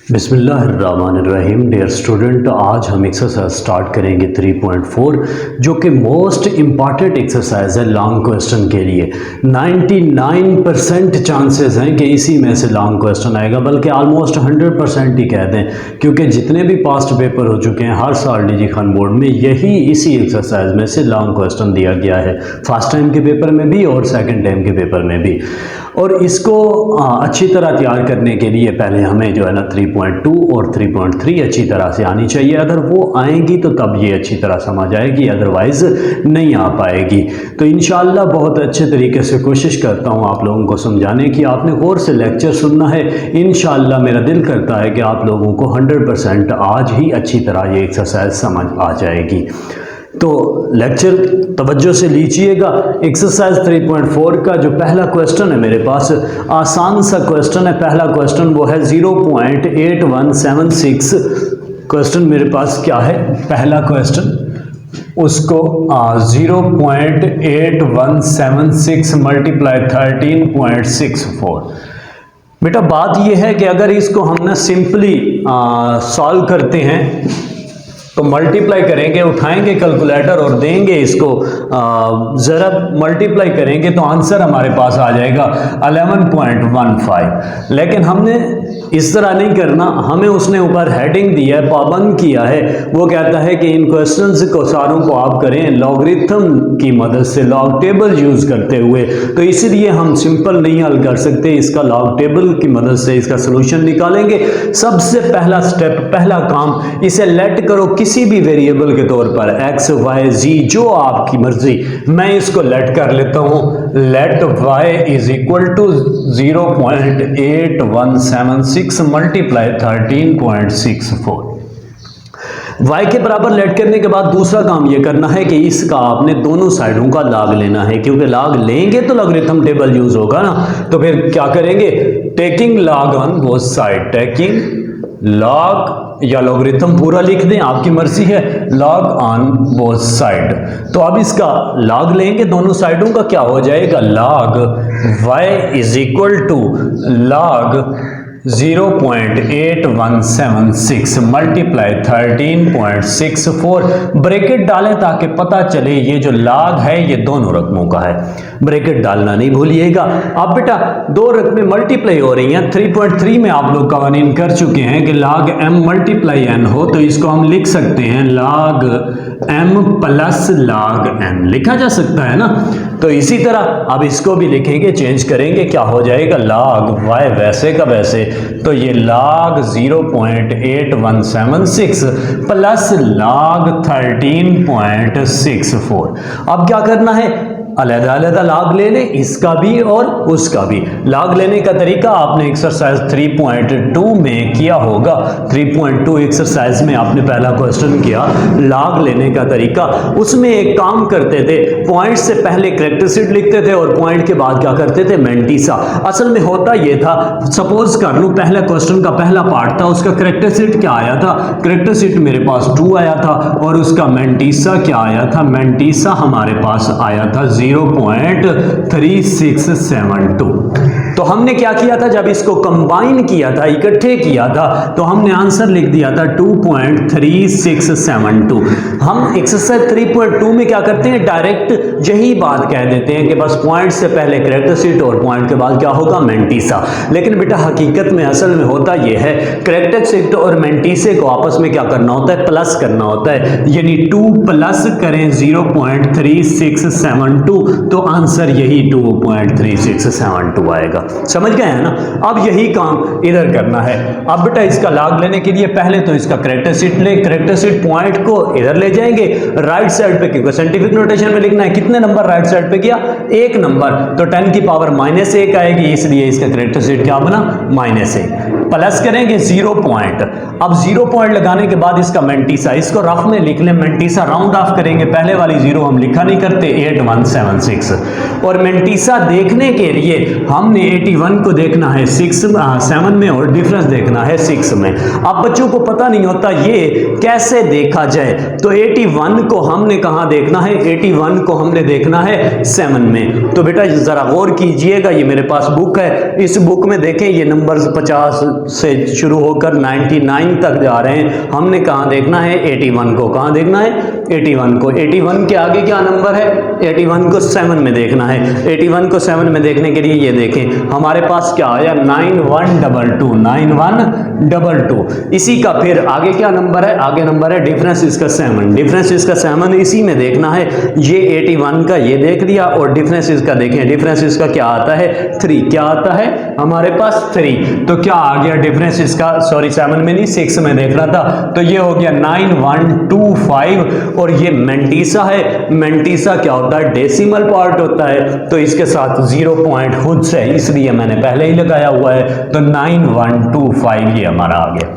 बिस्मिल्लाहिर्रहमानिर्रहीम। Dear student, आज हम एक्सरसाइज स्टार्ट करेंगे 3.4 जो कि मोस्ट इम्पॉर्टेंट एक्सरसाइज है लॉन्ग क्वेश्चन के लिए। 99% चांसेस हैं कि इसी में से लॉन्ग क्वेश्चन आएगा, बल्कि ऑलमोस्ट 100% ही कह दें, क्योंकि जितने भी पास्ट पेपर हो चुके हैं हर साल डीजी खान बोर्ड में यही इसी एक्सरसाइज में से लॉन्ग क्वेश्चन दिया गया है, फर्स्ट टाइम के पेपर में भी और सेकेंड टाइम के पेपर में भी। और इसको अच्छी तरह तैयार करने के लिए पहले हमें जो है ना 3.2 और 3.3 अच्छी तरह से आनी चाहिए। अगर वो आएंगी तो तब ये अच्छी तरह समझ आएगी, अदरवाइज़ नहीं आ पाएगी। तो इंशाल्लाह बहुत अच्छे तरीके से कोशिश करता हूँ आप लोगों को समझाने की। आपने गौर से लेक्चर सुनना है। इंशाल्लाह मेरा दिल करता है कि आप लोगों को 100% आज ही अच्छी तरह ये एक्सरसाइज समझ आ जाएगी। तो लेक्चर तवज्जो से लीजिएगा। एक्सरसाइज 3.4 का जो पहला क्वेश्चन है मेरे पास, आसान सा क्वेश्चन है। पहला क्वेश्चन वो है 0.8176। क्वेश्चन मेरे पास क्या है, पहला क्वेश्चन उसको 0.8176 मल्टीप्लाई 13.64। बेटा बात यह है कि अगर इसको हम ना सिंपली सॉल्व करते हैं तो मल्टीप्लाई करेंगे, उठाएंगे कैलकुलेटर और देंगे इसको ज़रा मल्टीप्लाई करेंगे तो आंसर हमारे पास आ जाएगा 11.15। लेकिन हमने इस तरह नहीं करना, हमें उसने ऊपर हेडिंग दिया है, पाबंद किया है। वो कहता है कि इन क्वेश्चंस को सारों को आप करें लॉगरिथम की मदद से, लॉग टेबल यूज़ करते हुए। तो इसलिए हम सिंपल नहीं हल कर सकते, इसका लॉग टेबल की मदद से इसका सोल्यूशन निकालेंगे। सबसे पहला स्टेप, पहला काम, इसे लेट करो किसी भी वेरिएबल के तौर पर, x, y, z, जो आपकी मर्जी। मैं इसको लेट कर लेता हूं, let y is equal to 0.8176 multiply 13.64। y के बराबर लेट करने के बाद दूसरा काम ये करना है कि इसका आपने दोनों साइडों का लॉग लेना है, क्योंकि लॉग लेंगे तो लॉगरिथम टेबल यूज होगा ना। तो फिर क्या करेंगे, taking log on both side, taking log या लॉगरिथम पूरा लिख दें, आपकी मर्जी है, लॉग ऑन बोथ साइड। तो अब इसका लॉग लेंगे दोनों साइडों का, क्या हो जाएगा, log y is equal to log 0.8176 multiply 13.64। Bracket डालें ताकि पता चले ये जो लॉग है ये दोनों रकमों का है, ब्रैकेट डालना नहीं भूलिएगा। अब बेटा दो रकमें मल्टीप्लाई हो रही हैं। 3.3 में आप लोग कवानीन कर चुके हैं कि लॉग m मल्टीप्लाई n हो, तो इसको हम लिख सकते हैं log m plus log n, लिखा जा सकता है ना। तो इसी तरह अब इसको भी लिखेंगे, चेंज करेंगे, क्या हो जाएगा, लॉग y वैसे का वैसे, तो ये लॉग 0.8176 प्लस लॉग 13.64। अब क्या करना है, अलग-अलग लॉग ले लें, इसका भी और उसका भी। लॉग लेने का तरीका आपने एक्सरसाइज 3.2 में किया होगा। 3.2 एक्सरसाइज में आपने पहला क्वेश्चन किया लॉग लेने का तरीका। उसमें एक काम करते थे, पॉइंट से पहले कैरेक्टरिस्टिक लिखते थे और पॉइंट के बाद क्या करते थे, मैंटीसा। असल में होता यह था, सपोज कर लूं पहला क्वेश्चन का पहला पार्ट था, उसका कैरेक्टरिस्टिक क्या आया था, कैरेक्टरिस्टिक मेरे पास 2 आया था, और उसका मैंटीसा क्या आया था, मैंटीसा हमारे पास आया था 0.3672। तो हमने क्या किया था, जब इसको कंबाइन किया था, इकट्ठे किया था, तो हमने आंसर लिख दिया था 2.3672। हम एक्सरसाइज 3.2 में क्या करते हैं, डायरेक्ट यही बात कह देते हैं कि बस पॉइंट से पहले कैरेक्टरिस्टिक और पॉइंट के बाद क्या होगा, मैंटीसा। लेकिन बेटा हकीकत में असल में होता यह है, कैरेक्टरिस्टिक और मैंटीसे को आपस में क्या करना होता है, प्लस करना होता है, यानी 2 प्लस करें 0.3672 तो आंसर यही 2.3672 आएगा। समझ गए हैं ना। अब यही काम इधर करना है। अब बेटा इसका लॉग लेने के लिए पहले तो इसका कैरेक्टरिस्टिक ले, कैरेक्टरिस्टिक पॉइंट को इधर ले जाएंगे, राइट साइड पे, क्योंकि साइंटिफिक नोटेशन में लिखना है, कितने नंबर राइट साइड पे किया, 1 नंबर, तो 10 की पावर -1 आएगी, इसलिए इसका कैरेक्टरिस्टिक क्या बना, -1। प्लस करेंगे 0 पॉइंट। अब 0 पॉइंट लगाने के बाद इसका मैंटीसा, इसको रफ में लिख लें, मैंटीसा राउंड ऑफ करेंगे, पहले वाली 0 हम लिखा नहीं करते, 8176। और मैंटीसा देखने के लिए हमने 81 को देखना है 7 में और डिफरेंस देखना है 6 में। अब बच्चों को पता नहीं होता ये कैसे देखा जाए, तो 81 को हमने कहाँ देखना है, 81 को हमने देखना है 7 में। तो बेटा जरा गौर कीजिएगा, ये मेरे पास बुक है, इस बुक में देखें ये नंबर 50 से शुरू होकर 99 तक जा रहे हैं। हमने कहाँ देखना है? 81 को। कहाँ देखना है? 81 को। 81 के आगे क्या नंबर है? 81 को 7 में देखना है। 81 को 7 में देखने के लिए ये देखें, हमारे पास क्या आया? 9122, 9122। इसी का फिर आगे क्या नंबर है? आगे नंबर है डिफरेंस इसका 7, डिफरेंस इसका 7 इसी में देखना है। ये 81 का ये देख लिया और डिफरेंस इसका देखें, डिफरेंस इसका क्या आता है? 3। क्या आता है हमारे पास? 3। तो क्या आ गया डिफरेंस इसका? सॉरी 7 में नहीं 6 में देखना था, तो ये हो गया 9125। और ये मेंटीसा है। मेंटीसा क्या होता है? डेसिमल पार्ट होता है, तो इसके साथ 0 पॉइंट खुद से, इसलिए मैंने पहले ही लगाया हुआ है। तो 9125 ये हमारा आ गया।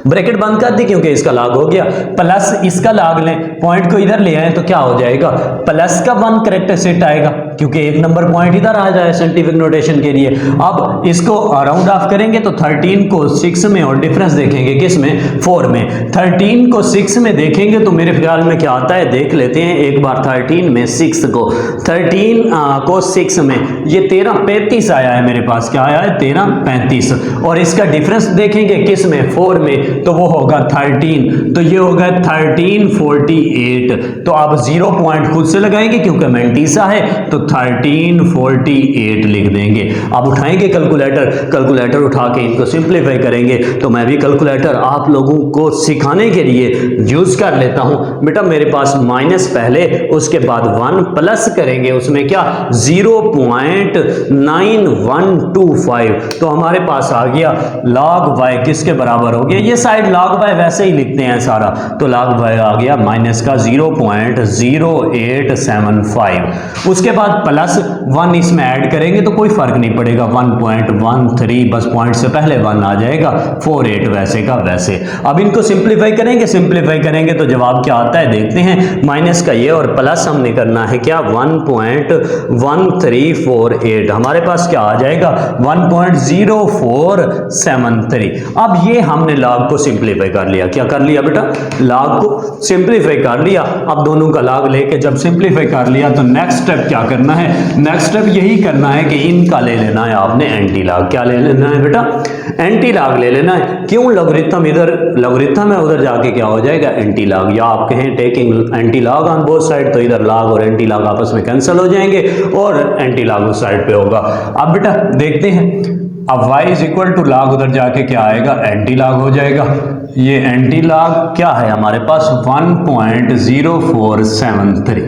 ब्रैकेट बंद कर दी क्योंकि इसका लाग हो गया, प्लस इसका लाग लें, पॉइंट को इधर ले आए तो क्या हो जाएगा? प्लस का 1 करेक्ट सेट आएगा क्योंकि एक नंबर पॉइंट इधर आ जाए साइंटिफिक नोटेशन के लिए। अब इसको राउंड ऑफ करेंगे तो 13 को 6 में और डिफरेंस देखेंगे किस में? 4 में। 13 को 6 में देखेंगे तो मेरे ख्याल में क्या आता है देख लेते हैं एक बार। 13 में 6 को, 13 को 6 में ये 1335 आया है मेरे पास। क्या आया है? 1335। और इसका डिफरेंस देखेंगे किस में? 4 में, तो वो होगा 13, तो ये होगा 1348। तो आप 0 पॉइंट खुद से लगाएंगे क्योंकि मेंटीसा है, तो 1348 लिख देंगे। अब उठाएंगे कैलकुलेटर, कैलकुलेटर उठा के इनको सिंप्लीफाई करेंगे। तो मैं भी कैलकुलेटर आप लोगों को सिखाने के लिए यूज कर लेता हूं। बेटा मेरे पास माइनस पहले, उसके बाद 1 प्लस करेंगे, उसमें क्या? 0.9125। तो हमारे पास आ गया log y किसके बराबर हो गया? ये साइड log y वैसे ही लिखते हैं सारा, तो log y आ गया माइनस का 0.0875। उसके बाद प्लस 1 इसमें ऐड करेंगे तो कोई फर्क नहीं पड़ेगा, 1.13, बस पॉइंट से पहले 1 आ जाएगा। 48 वैसे का वैसे। अब इनको सिंप्लीफाई करेंगे, सिंप्लीफाई करेंगे तो जवाब क्या आता है देखते हैं। माइनस का ये और प्लस हमने करना है क्या? 1.1348। हमारे पास क्या आ जाएगा? 1.0473। अब ये हमने log को सिंप्लीफाई कर लिया। क्या कर लिया बेटा? log को सिंप्लीफाई कर लिया। अब दोनों का log लेके जब सिंप्लीफाई कर लिया तो नेक्स्ट स्टेप क्या करना है? नेक्स्ट स्टेप यही करना है कि इनका ले लेना है आपने एंटी log। क्या ले लेना है बेटा? एंटी log ले लेना है। क्यों? लॉगरिथम इधर लॉगरिथम है, उधर जाके क्या हो जाएगा? Anti log। या आप कहें taking anti log on both side, तो इधर log और एंटी log आपस में कैंसिल हो जाएंगे और एंटी log उस साइड पे होगा। अब बेटा देखते हैं, अब y is equal to log, उधर जाके क्या आएगा? एंटी log हो जाएगा। ये एंटी log क्या है हमारे पास? 1.0473।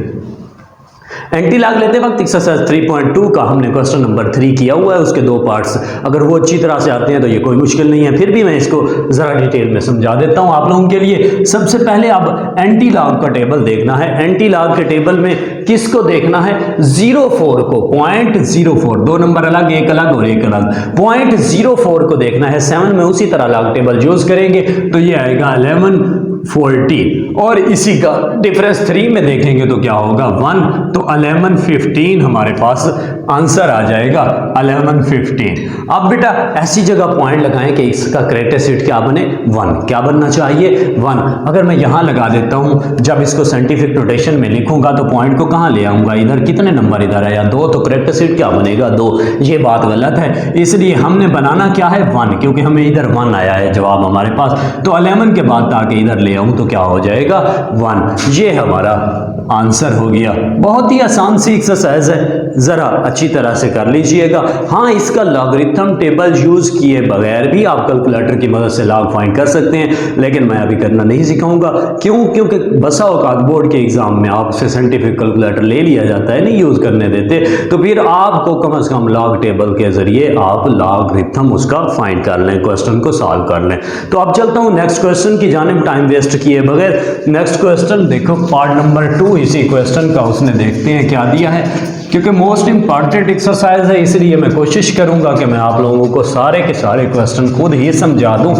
एंटी log लेते वक्त एक्सरसाइज 3.2 का हमने क्वेश्चन नंबर 3 किया हुआ है, उसके 2 पार्ट्स। अगर वो अच्छी तरह से आते हैं तो ये कोई मुश्किल नहीं है, फिर भी मैं इसको जरा डिटेल में समझा देता हूं आप लोगों के लिए। सबसे पहले अब एंटी log का टेबल देखना है। एंटी log के टेबल में किसको देखना है? 04 को, 0.04। 2 नंबर अलग, एक अलग और एक अलग। 0.04 को देखना है। 7 में उसी तरह log टेबल यूज करेंगे तो ये आएगा 1140। और इसी का डिफरेंस 3 में देखेंगे तो क्या होगा? 1। तो 1115 हमारे पास आंसर आ जाएगा, 1115। अब बेटा ऐसी जगह पॉइंट लगाएं कि इसका करेक्ट सेट क्या बने? 1। क्या बनना चाहिए? 1। अगर मैं यहां लगा देता हूं, जब इसको साइंटिफिक नोटेशन में लिखूंगा तो पॉइंट को कहां ले आऊंगा? इधर कितने नंबर इधर आया? 2। तो करेक्ट सेट क्या बनेगा? 2। ये बात गलत है, इसलिए हमने बनाना क्या है? 1, क्योंकि हमें इधर 1 आया है जवाब हमारे पास। तो 11 के बाद आके इधर ले आऊं तो क्या हो जाएगा? 1। ये हमारा आंसर हो गया। बहुत ही आसान सी एक्सरसाइज है, जरा अच्छी तरह से कर लीजिएगा। हाँ, इसका लॉगरिथम टेबल यूज किए बगैर भी आप कैलकुलेटर की मदद से log फाइंड कर सकते हैं, लेकिन मैं अभी करना नहीं सिखाऊंगा। क्यों? क्योंकि बसा औकात बोर्ड के एग्जाम में आपसे साइंटिफिक कैलकुलेटर ले लिया जाता है, नहीं यूज करने देते, तो फिर आपको कम से कम log टेबल के जरिए आप लॉगरिथम उसका फाइंड कर लें, क्वेश्चन को सॉल्व कर लें। तो अब चलता हूं नेक्स्ट क्वेश्चन की जानिब, टाइम वेस्ट किए बगैर। नेक्स्ट क्वेश्चन देखो, पार्ट नंबर 2 इसी क्वेश्चन का, उसने देखते हैं क्या दिया है। क्योंकि मोस्ट इंपॉर्टेंट एक्सरसाइज है, इसलिए मैं कोशिश करूंगा कि मैं आप लोगों को सारे के सारे क्वेश्चन खुद ही समझा दूं।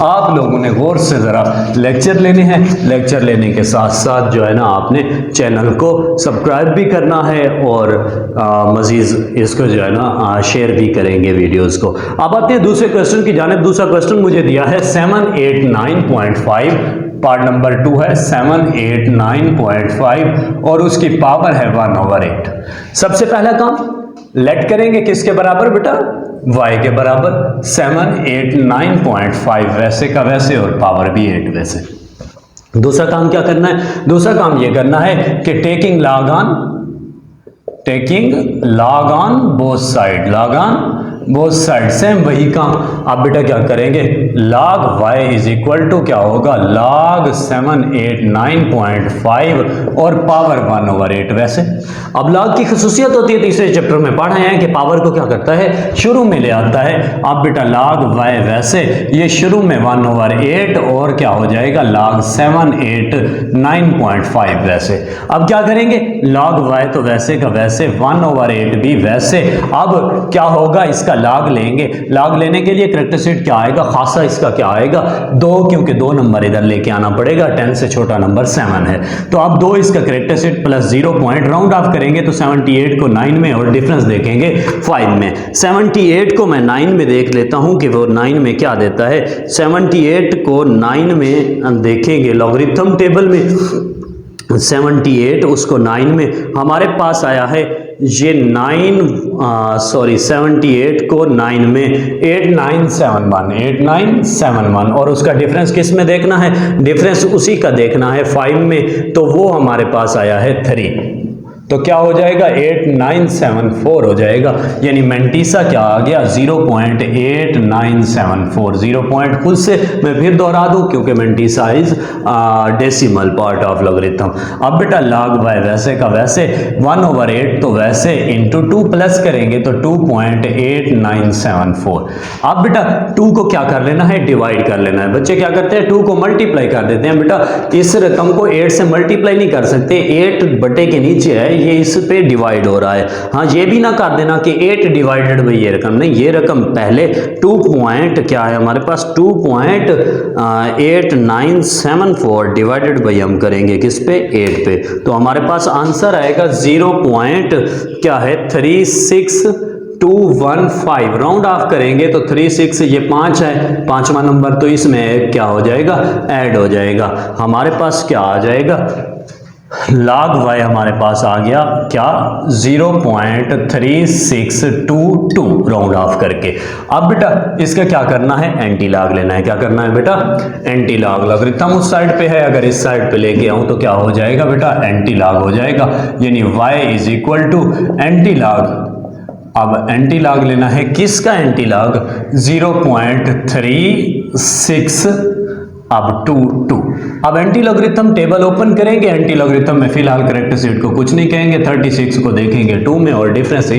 आप लोगों ने गौर से ज़रा लेक्चर लेने हैं, लेक्चर लेने के साथ साथ जो है ना आपने चैनल को सब्सक्राइब भी करना है और मज़ीद इसको जो है ना शेयर भी करेंगे वीडियोज़ को। अब आते हैं दूसरे क्वेश्चन की जानिब। दूसरा क्वेश्चन मुझे दिया है 789.5, पार्ट नंबर 2 है 789.5 और उसकी पावर है 1/8। सबसे पहला काम लेट करेंगे किसके बराबर बेटा, y के बराबर 7, 8, 9.5 वैसे का वैसे और पावर भी 8 वैसे। दूसरा काम क्या करना है, दूसरा काम ये करना है कि taking log on both side, log on both side, same वही काम। आप बेटा क्या करेंगे, log y is equal to क्या होगा, log 7, 8, 9.5 और पावर 1/8 वैसे। अब log की खसूसियत होती है, तीसरे चैप्टर में पढ़ा है कि पावर को क्या करता है, शुरू में ले आता है। अब बेटा log y वैसे, ये शुरू में 1/8 और क्या हो जाएगा log 7, 8, 9.5 वैसे। अब क्या करेंगे, log y तो वैसे का वैसे, 1/8 भी वैसे। अब क्या होगा, इसका लॉग लेंगे, लॉग लेने के लिए कैरेक्टरिस्टिक क्या आएगा, खासा इसका क्या आएगा 2, क्योंकि 2 नंबर इधर लेके आना पड़ेगा, 10 से छोटा नंबर 7 है। तो आप 2 इसका characteristic plus 0 point round of करेंगे तो 78 को 9 में और डिफरेंस देखेंगे 5 में। 78 को मैं 9 में देख लेता हूं कि वो 9 में क्या देता है। 78 को 9 में देखेंगे लॉगरिथम टेबल में, 78 उसको 9 में हमारे पास आया है ये 78 को 9 में 8971 और उसका डिफरेंस किस में देखना है, डिफरेंस उसी का देखना है 5 में, तो वो हमारे पास आया है 3। तो क्या हो जाएगा 8974 हो जाएगा, यानी मेंटीसा क्या आ गया 0.8974। 0 पॉइंट खुद से मैं फिर दोहरा दूं क्योंकि mantissa is decimal part of logarithm. अब बेटा log y वैसे का वैसे 1/8 तो वैसे इंटू 2 प्लस करेंगे तो 2.8974। अब बेटा 2 को क्या कर लेना है, डिवाइड कर लेना है। बच्चे क्या करते हैं 2 को मल्टीप्लाई कर देते हैं। बेटा इस रकम को 8 से मल्टीप्लाई नहीं कर सकते, 8 बटे के नीचे है, ये इस पे डिवाइड हो रहा है। हाँ ये भी ना कर देना कि 8 डिवाइडेड बाई ये रकम, नहीं, ये रकम पहले 2 पॉइंट क्या है हमारे पास 2.8974 डिवाइडेड बाई हम करेंगे किस पे 8 पे, तो हमारे पास आंसर आएगा 0. क्या है 36215। राउंड ऑफ करेंगे तो 36, ये 5 है, 5वां नंबर, तो इसमें क्या हो जाएगा ऐड हो जाएगा। हमारे पास क्या आ जाएगा log y हमारे पास आ गया क्या 0.3622 राउंड ऑफ करके। अब बेटा इसका क्या करना है, एंटी लॉग लेना है। क्या करना है बेटा, एंटी लॉग। लॉगरिथम उस साइड पे है, अगर इस साइड पे लेके आऊं तो क्या हो जाएगा बेटा एंटी लॉग हो जाएगा, यानी y is equal to anti log. अब एंटी लॉग लेना है, किसका एंटी लॉग 0.36 अब 2. अब एंटी लॉगरिथम टेबल ओपन करेंगे। एंटी लॉगरिथम में फिलहाल कैरेक्टरिस्टिक को कुछ नहीं कहेंगे, 36 को देखेंगे 2 में और डिफरेंस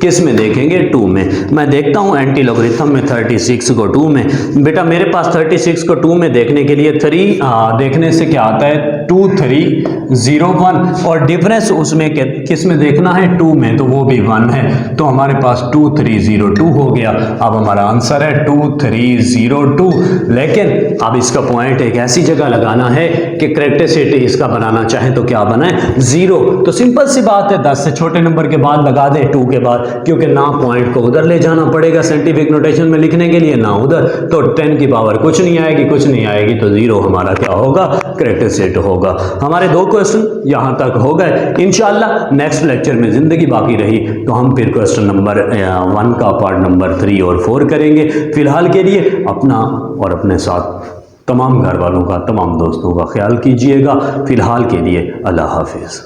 किस में देखेंगे 2 में। मैं देखता हूं एंटी लॉगरिथम में 36 को 2 में। बेटा मेरे पास 36 को 2 में देखने के लिए 3 देखने से क्या आता है 2301 और डिफरेंस उसमें किस में देखना है 2 में, तो वो भी 1 है, तो हमारे पास 2302 हो गया। अब हमारा आंसर है 2302। लेकिन अब इसका पॉइंट एक ऐसी जगह लगाना है कि कैरेक्टरिस्टिक इसका बनाना चाहे तो क्या बनाए 0। तो सिंपल सी बात है 10 से छोटे नंबर के बाद लगा दे 2 के बाद, क्योंकि ना पॉइंट को उधर ले जाना पड़ेगा साइंटिफिक नोटेशन में लिखने के लिए, ना उधर, तो 10 की पावर कुछ नहीं आएगी तो 0 हमारा क्या होगा कैरेक्टरिस्टिक होगा। हमारे 2 क्वेश्चन यहां तक हो गए। इंशाल्लाह नेक्स्ट लेक्चर में जिंदगी बाकी रही तो हम फिर क्वेश्चन नंबर 1 का पार्ट नंबर 3 और 4 करेंगे। फिलहाल के लिए अपना और अपने साथ तमाम घर वालों का, तमाम दोस्तों का ख्याल कीजिएगा। फिलहाल के लिए अल्लाह हाफिज़।